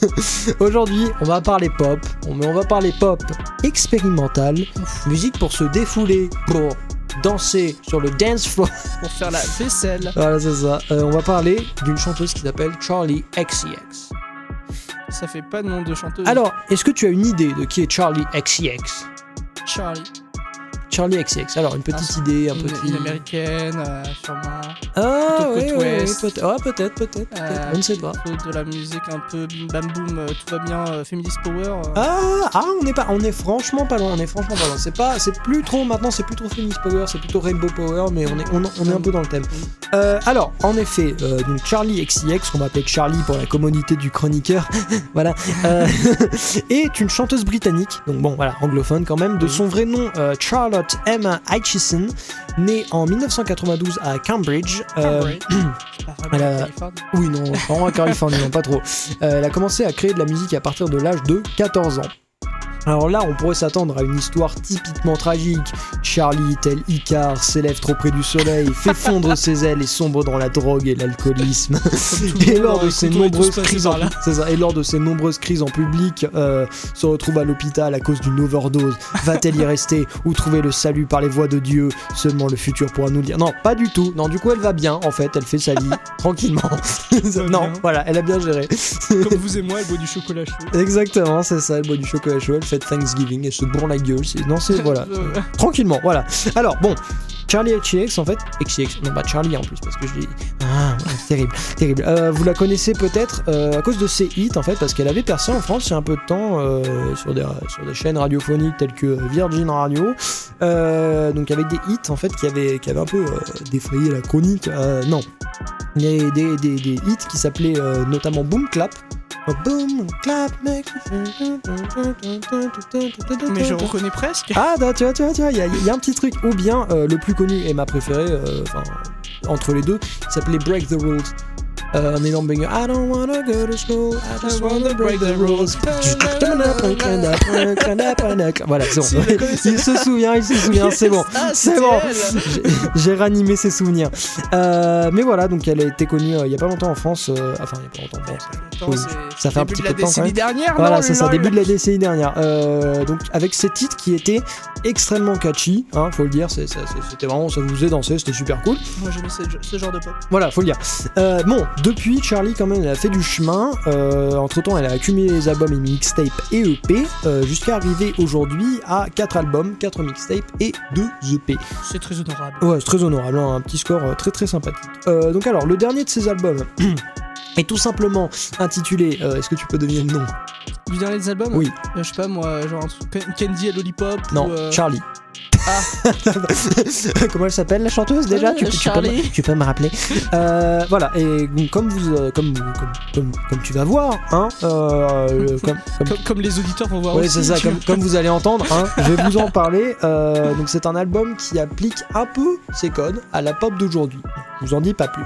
S1: Aujourd'hui, on va parler pop, mais on va parler pop expérimentale, musique pour se défouler, pour danser sur le dance floor,
S2: pour faire la vaisselle.
S1: Voilà, c'est ça. On va parler d'une chanteuse qui s'appelle Charli XCX.
S2: Ça fait pas de nom de chanteuse.
S1: Alors, est-ce que tu as une idée de qui est Charli XCX? Charli XCX. Alors, une petite idée,
S2: une américaine, sûrement.
S1: Ah, oui, peut-être. On ne sait pas.
S2: De la musique un peu bim bam boum, tout va bien, feminist power.
S1: On est franchement pas loin. C'est plus trop feminist power, c'est plutôt rainbow power, mais on est un peu dans le thème. Alors, en effet, donc Charli XCX, qu'on va appeler Charlie pour la communauté du chroniqueur, voilà, est une chanteuse britannique, donc bon, voilà, anglophone quand même, de son vrai nom, Charlotte Emma Aitchison, née en 1992 à Cambridge. Oui, non, pas en Californie, non, pas trop. Elle a commencé à créer de la musique à partir de l'âge de 14 ans. Alors là, on pourrait s'attendre à une histoire typiquement tragique. Charlie, tel Icare, s'élève trop près du soleil, fait fondre ses ailes et sombre dans la drogue et l'alcoolisme. Et lors de ses nombreuses crises en public, se retrouve à l'hôpital à cause d'une overdose. Va-t-elle y rester ou trouver le salut par les voies de Dieu? Seulement le futur pourra nous le dire. Non, pas du tout. Non, du coup, elle va bien, en fait. Elle fait sa vie tranquillement. Non, voilà, elle a bien géré.
S2: Comme vous et moi, elle boit du chocolat chaud.
S1: Exactement, c'est ça. Elle boit du chocolat chaud. Elle fait Thanksgiving et se bourre la gueule. Voilà. Tranquillement, voilà. Alors, bon, Charli XCX, en fait. XCX, non, pas Charlie en plus, parce que je l'ai. Ah, terrible. Vous la connaissez peut-être à cause de ses hits, en fait, parce qu'elle avait percé en France il y a un peu de temps sur des chaînes radiophoniques telles que Virgin Radio. Donc, avec des hits, en fait, qui avaient un peu défrayé la chronique. Non. Il y a des hits qui s'appelaient notamment Boom Clap. Boom clap, mec.
S2: Mais je reconnais presque.
S1: Ah, tu vois, il y a un petit truc. Ou bien le plus connu et ma préférée, entre les deux, qui s'appelait Break the Rules. Un énorme banger. I don't wanna go to school, I just wanna break the rules. Voilà, c'est bon. Il se souvient, c'est bon. C'est bon. J'ai ranimé ses souvenirs. Mais voilà, donc elle a été connue il y a pas longtemps en France. Enfin, il y a pas longtemps.
S2: Oui,
S1: ça fait un petit peu de temps quand même.
S2: Dernière,
S1: voilà, c'est ça, début de la décennie dernière. Donc avec ces titres qui étaient extrêmement catchy, hein, faut le dire, c'était vraiment, ça vous faisait danser, c'était super cool.
S2: Moi j'aimais ce genre de pop.
S1: Voilà, faut le dire. Bon, depuis, Charli quand même, elle a fait du chemin. Entre temps, elle a accumulé les albums et mixtapes et EP, jusqu'à arriver aujourd'hui à 4 albums, 4 mixtapes et 2 EP.
S2: C'est très honorable.
S1: Ouais, c'est très honorable, hein, un petit score très très sympathique. Donc alors, le dernier de ces albums est tout simplement intitulé, est-ce que tu peux deviner le nom
S2: du dernier des albums?
S1: Oui.
S2: Je sais pas moi, genre un truc Candy à Lollipop.
S1: Non,
S2: ou
S1: Charli. Comment elle s'appelle la chanteuse déjà? Tu peux me rappeler. Voilà, et comme tu vas voir, hein,
S2: comme les auditeurs vont voir
S1: aussi.
S2: Oui,
S1: c'est ça, comme vous allez entendre, hein, je vais vous en parler. Donc c'est un album qui applique un peu ses codes à la pop d'aujourd'hui. Je vous en dis pas plus.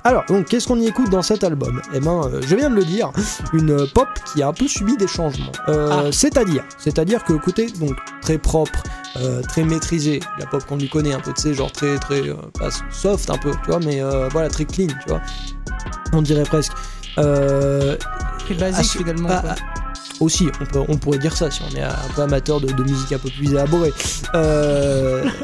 S1: Alors, donc, qu'est-ce qu'on y écoute dans cet album? Eh ben, je viens de le dire, une pop qui a un peu subi des changements. C'est-à-dire que côté donc très propre, très maîtrisé, la pop qu'on lui connaît un peu, tu sais, genre très pas soft un peu, tu vois, mais voilà, très clean, tu vois. On dirait presque.
S2: Très basique finalement.
S1: Aussi, on pourrait dire ça si on est un peu amateur de musique un peu plus élaborée.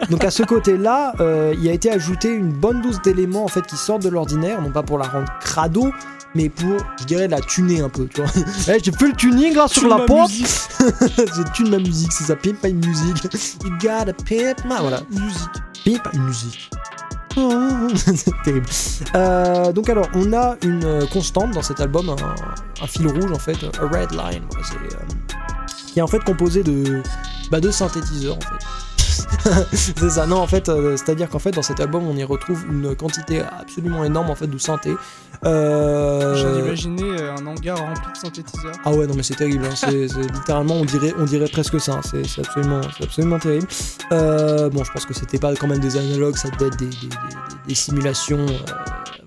S1: Donc à ce côté-là, il a été ajouté une bonne dose d'éléments en fait qui sortent de l'ordinaire, non pas pour la rendre crado, mais pour, je dirais, la tuner un peu, tu vois. J'ai fait le tuning là sur la pop. Je tune ma musique, c'est ça, pimp my music. You gotta pimp my... Voilà.
S2: Musique.
S1: Pimp my music. C'est terrible. Donc alors, on a une constante dans cet album, un fil rouge en fait, a red line, qui est en fait composé de synthétiseurs en fait. C'est ça. Non, en fait, c'est-à-dire qu'en fait, dans cet album, on y retrouve une quantité absolument énorme en fait de synthé.
S2: J'en imaginais un hangar rempli de synthétiseurs.
S1: Ah ouais, non mais c'est terrible. Hein. C'est littéralement, on dirait presque ça. Hein. C'est absolument terrible. Bon, je pense que c'était pas quand même des analogues, ça devait être des simulations.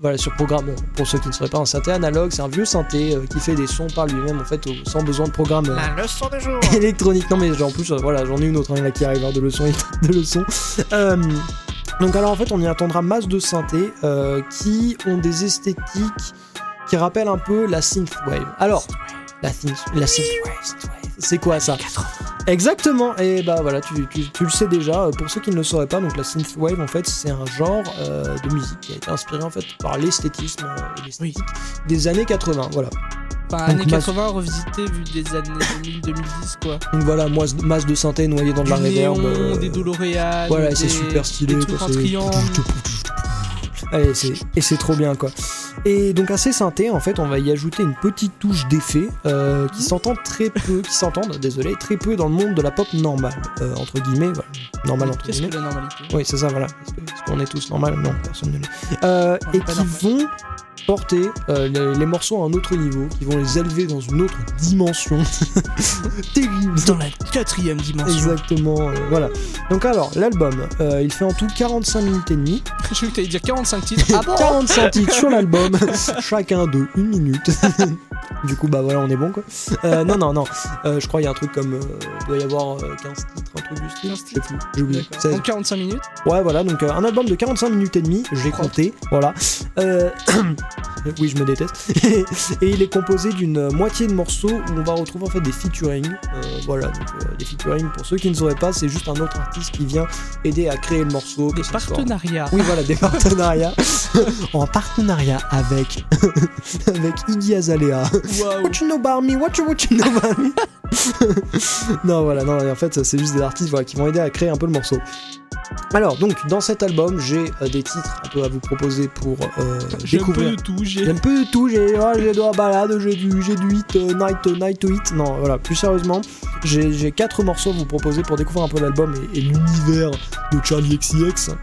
S1: Voilà, sur programme. Bon, pour ceux qui ne seraient pas un synthé analogue, c'est un vieux synthé qui fait des sons par lui-même en fait, sans besoin de programme
S2: la leçon du jour
S1: électronique. Non mais en plus, voilà, j'en ai une autre là qui arrive de leçon. Donc alors en fait, on y attendra masse de synthés qui ont des esthétiques qui rappellent un peu la synthwave. Alors, la synthwave, c'est quoi ça? Exactement, et bah voilà, tu le sais déjà. Pour ceux qui ne le sauraient pas, donc la synthwave en fait c'est un genre de musique qui a été inspiré en fait par l'esthétisme et l'esthétique des années 80, voilà.
S2: Enfin, années 80 revisité vu des années 2000-2010 quoi.
S1: Donc voilà, masse de synthé noyée dans de la reverb.
S2: Des DeLorean.
S1: Voilà, c'est super stylé.
S2: Des trucs en triangle.
S1: Allez, c'est trop bien quoi. Et donc à ces synthés, en fait, on va y ajouter une petite touche d'effet qui s'entendent très peu dans le monde de la pop normale, entre guillemets, voilà. Normal entre guillemets.
S2: Qu'est-ce que la normalité?
S1: Oui, c'est ça, voilà. Est-ce qu'on est tous normaux? Non, personne ne l'est. Et qui vont porter les morceaux à un autre niveau, qui vont les élever dans une autre dimension. Terrible.
S2: Dans la 4e dimension.
S1: Exactement, voilà. Donc alors, l'album, il fait en tout 45 minutes et demie.
S2: Je croyais que t'allais dire 45 titres. Ah bon
S1: 45 titres sur l'album, chacun de 1 minute. Du coup, bah voilà, on est bon quoi. Non. Je crois qu'il y a un truc comme. Il doit y avoir 15 titres, un truc du style. Je sais plus, j'ai oublié.
S2: Donc 45 minutes.
S1: Ouais, voilà, donc un album de 45 minutes et demie, j'ai compté, voilà. Oui, je me déteste. Et il est composé d'une moitié de morceaux où on va retrouver en fait des featuring. Voilà, donc des featuring, pour ceux qui ne sauraient pas, c'est juste un autre artiste qui vient aider à créer le morceau.
S2: Des partenariats.
S1: Oui, voilà, des partenariats. En partenariat avec Iggy Azalea.
S2: Wow.
S1: What you know about me? What you know about me? Non, voilà, non, en fait, c'est juste des artistes voilà, qui vont aider à créer un peu le morceau. Alors, donc, dans cet album, j'ai des titres un peu à vous proposer pour découvrir. J'ai un peu de tout, j'ai de la balade, j'ai du hit, night to hit. Non, voilà, plus sérieusement, j'ai 4 morceaux à vous proposer pour découvrir un peu l'album et l'univers de Charli XCX.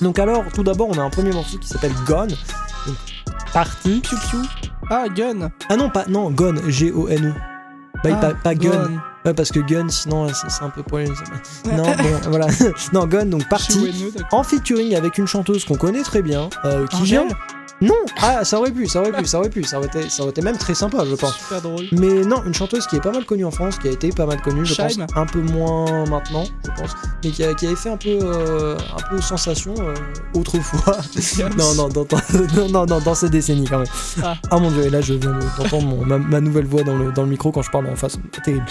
S1: Donc alors, tout d'abord, on a un premier morceau qui s'appelle Gone. Donc, parti.
S2: Piu piu. Ah, Gun.
S1: Ah non, Gone, G-O-N-E. Pas Gun. Ouais, parce que Gun, sinon, c'est un peu polémique. Non, bon, voilà. Non, Gun, donc parti. En featuring avec une chanteuse qu'on connaît très bien, qui vient. Non, ça aurait été même très sympa, je pense.
S2: Super drôle.
S1: Mais non, une chanteuse qui est pas mal connue en France, qui a été pas mal connue, je pense, un peu moins maintenant, je pense, mais qui avait fait un peu sensation autrefois. Non, dans cette décennie quand même. Ah mon dieu, et là je viens d'entendre ma nouvelle voix dans le micro quand je parle en face, terrible.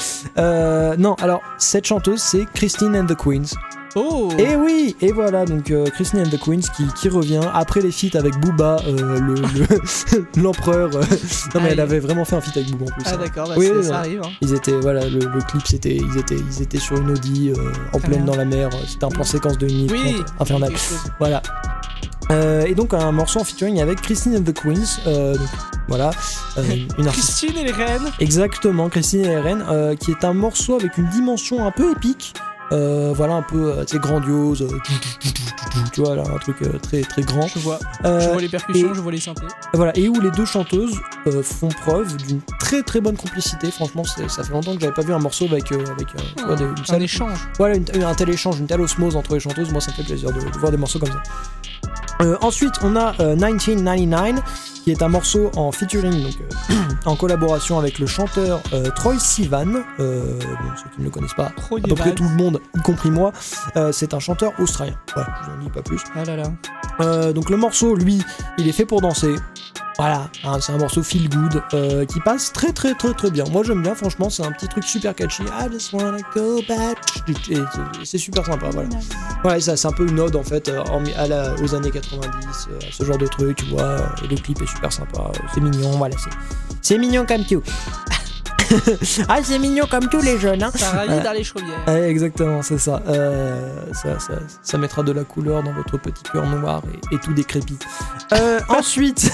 S1: Non, alors cette chanteuse c'est Christine and the Queens.
S2: Oh.
S1: Et oui, et voilà, donc Christine and the Queens qui revient après les feats avec Booba, l'empereur. Non mais elle avait vraiment fait un feat avec Booba en plus.
S2: Ah d'accord, bah oui, ça arrive. Hein.
S1: Ils étaient, voilà, le clip c'était, ils étaient sur une Audi en pleine dans la mer. C'était un plan séquence de 1 minute 30, infernal. Voilà. Et donc un morceau en featuring avec Christine and the Queens. Donc, voilà, une artiste.
S2: Christine et les reines.
S1: Exactement, Christine et les reines, qui est un morceau avec une dimension un peu épique. voilà un peu grandiose, tu vois là, un truc très très grand.
S2: Je vois les percussions, je vois les synthés.
S1: Voilà, et où les deux chanteuses font preuve d'une très très bonne complicité. Franchement, ça fait longtemps que j'avais pas vu un morceau avec
S2: un échange.
S1: Voilà, un tel échange, une telle osmose entre les chanteuses. Moi, ça me fait plaisir de voir des morceaux comme ça. Ensuite, on a 1999, qui est un morceau en featuring, donc en collaboration avec le chanteur Troye Sivan. Ceux qui ne le connaissent pas, à peu près tout le monde, y compris moi, c'est un chanteur australien. Voilà, je vous en dis pas plus.
S2: Ah là là.
S1: Donc le morceau, lui, il est fait pour danser. Voilà, hein, c'est un morceau feel good qui passe très très très très bien. Moi j'aime bien, franchement, c'est un petit truc super catchy. I just wanna go back. Et c'est super sympa, voilà. Ouais, ça c'est un peu une ode en fait aux années 90, à ce genre de truc, tu vois. Et le clip est super sympa, c'est mignon, voilà, c'est mignon comme tout. Ah, c'est mignon comme tous les jeunes, hein.
S2: Ça ravit dans les chaudières.
S1: Exactement, c'est ça. Ça mettra de la couleur dans votre petit cœur noir et tout décrépit. Ensuite,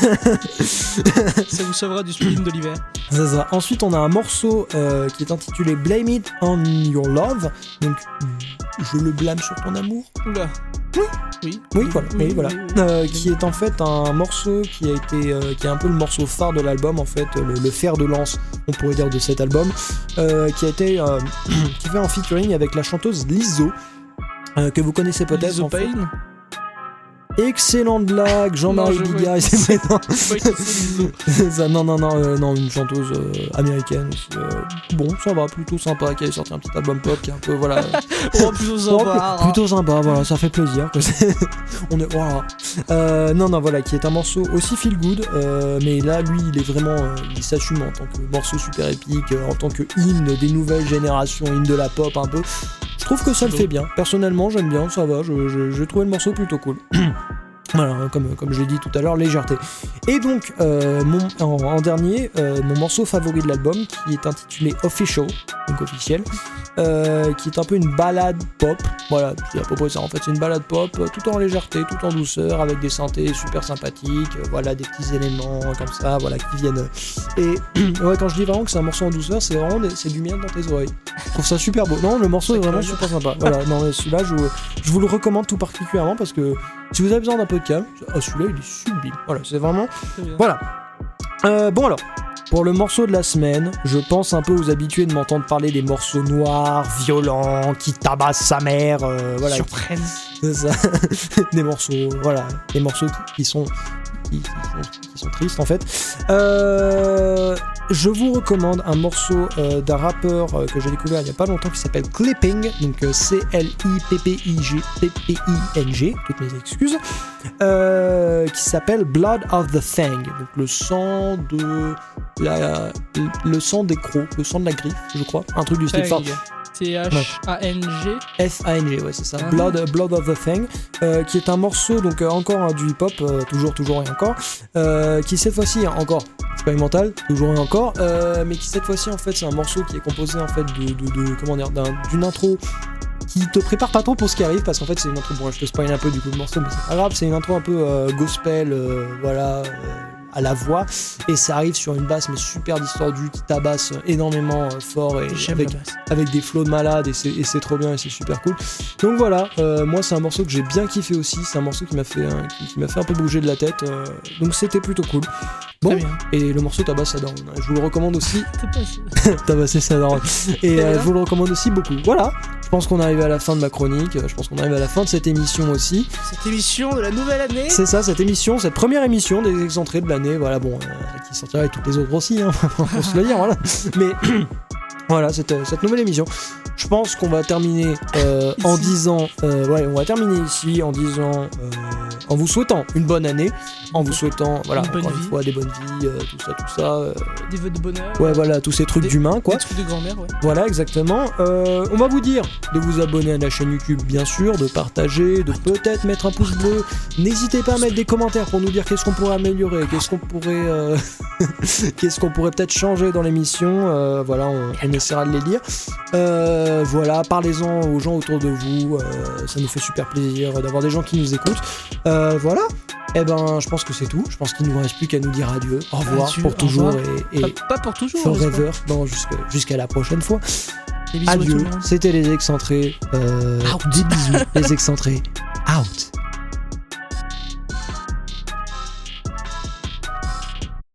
S2: ça vous sauvera du spleen de l'hiver.
S1: C'est ça. Ensuite, on a un morceau qui est intitulé Blame It on Your Love. Donc, je le blâme sur ton amour.
S2: Oula.
S1: Oui, voilà. Qui est en fait un morceau qui est un peu le morceau phare de l'album, en fait, le fer de lance, on pourrait dire, de cet album, qui fait en featuring avec la chanteuse Lizzo, que vous connaissez peut-être.
S2: Lizzo Payne.
S1: Excellente blague, Jean-Marie Bigard et ses prénoms. C'est ça, non, une chanteuse américaine aussi. Bon, ça va, plutôt sympa, qui avait sorti un petit album pop qui est un peu, voilà.
S2: Plutôt sympa.
S1: Plutôt sympa, voilà, ça fait plaisir. On est, voilà. Non, voilà, qui est un morceau aussi feel good, mais là, lui, il est vraiment, il s'assume en tant que morceau super épique, en tant que hymne des nouvelles générations, hymne de la pop un peu. Je trouve que ça le fait bien. Personnellement, j'aime bien, ça va, j'ai trouvé le morceau plutôt cool. Voilà, comme je l'ai dit tout à l'heure, légèreté. Et donc, en dernier, mon morceau favori de l'album, qui est intitulé Official, donc officiel, qui est un peu une balade pop. Voilà, c'est à peu près ça. En fait, c'est une balade pop, tout en légèreté, tout en douceur, avec des synthés super sympathiques, voilà, des petits éléments comme ça, voilà, qui viennent. Et ouais, quand je dis vraiment que c'est un morceau en douceur, c'est vraiment c'est du miel dans tes oreilles. Je trouve ça super beau. Non, le morceau est vraiment super sympa. Voilà, non, mais celui-là, je vous le recommande tout particulièrement parce que si vous avez besoin d'un peu de calme, celui-là il est sublime. Voilà, c'est vraiment. Voilà. Bon alors, pour le morceau de la semaine, je pense un peu aux habitués de m'entendre parler des morceaux noirs, violents, qui tabassent sa mère. Voilà.
S2: Surprennent.
S1: C'est ça. Des morceaux, voilà, des morceaux qui sont tristes en fait. Je vous recommande un morceau d'un rappeur que j'ai découvert il n'y a pas longtemps qui s'appelle Clipping, donc Clipping, toutes mes excuses, qui s'appelle Blood of the Fang, donc le sang des crocs, le sang de la griffe, je crois, un truc du style.
S2: T-H-A-N-G
S1: F-A-N-G, ouais, c'est ça. Blood of the Fang, qui est un morceau, donc encore du hip-hop, toujours et encore, qui cette fois-ci, encore expérimental, toujours et encore, mais qui cette fois-ci, en fait, c'est un morceau qui est composé, en fait, d'une intro qui te prépare pas trop pour ce qui arrive, parce qu'en fait, c'est une intro, bon, je te spoil un peu du coup le morceau, mais c'est pas grave, c'est une intro un peu gospel, voilà, à la voix, et ça arrive sur une basse mais super distordue qui tabasse énormément fort et avec des flows de malade, et c'est trop bien et c'est super cool. Donc voilà, moi c'est un morceau que j'ai bien kiffé aussi, c'est un morceau qui m'a fait un peu bouger de la tête, donc c'était plutôt cool. Bon, et le morceau Tabasse sa daronne, je vous le recommande aussi. Tabasser sa daronne. Et je vous le recommande aussi beaucoup. Voilà, je pense qu'on arrive à la fin de ma chronique, je pense qu'on arrive à la fin de cette émission aussi.
S2: Cette émission de la nouvelle année.
S1: C'est ça, cette première émission des excentrés de l'année, voilà, bon, qui sortira avec toutes les autres aussi, hein, pour se le dire, voilà. Mais voilà, cette nouvelle émission. Je pense qu'on va terminer en disant, on va terminer ici en disant, en vous souhaitant une bonne année, en vous souhaitant, voilà, encore une fois, des bonnes vies, tout ça.
S2: Des vœux de bonheur.
S1: Ouais, voilà, tous ces trucs d'humains, quoi.
S2: Des trucs de grand-mère, ouais.
S1: Voilà, exactement. On va vous dire de vous abonner à la chaîne YouTube, bien sûr, de partager, de peut-être mettre un pouce bleu. N'hésitez pas à mettre des commentaires pour nous dire qu'est-ce qu'on pourrait améliorer, qu'est-ce qu'on pourrait peut-être changer dans l'émission. Voilà, on essaiera de les lire. Voilà, parlez-en aux gens autour de vous, ça nous fait super plaisir d'avoir des gens qui nous écoutent. Voilà, et ben je pense que c'est tout. Je pense qu'il ne nous reste plus qu'à nous dire adieu, au revoir, pour toujours, et
S2: pas pour toujours,
S1: forever, non, jusqu'à la prochaine fois. Adieu. C'était les excentrés. Des bisous. Les excentrés. Out.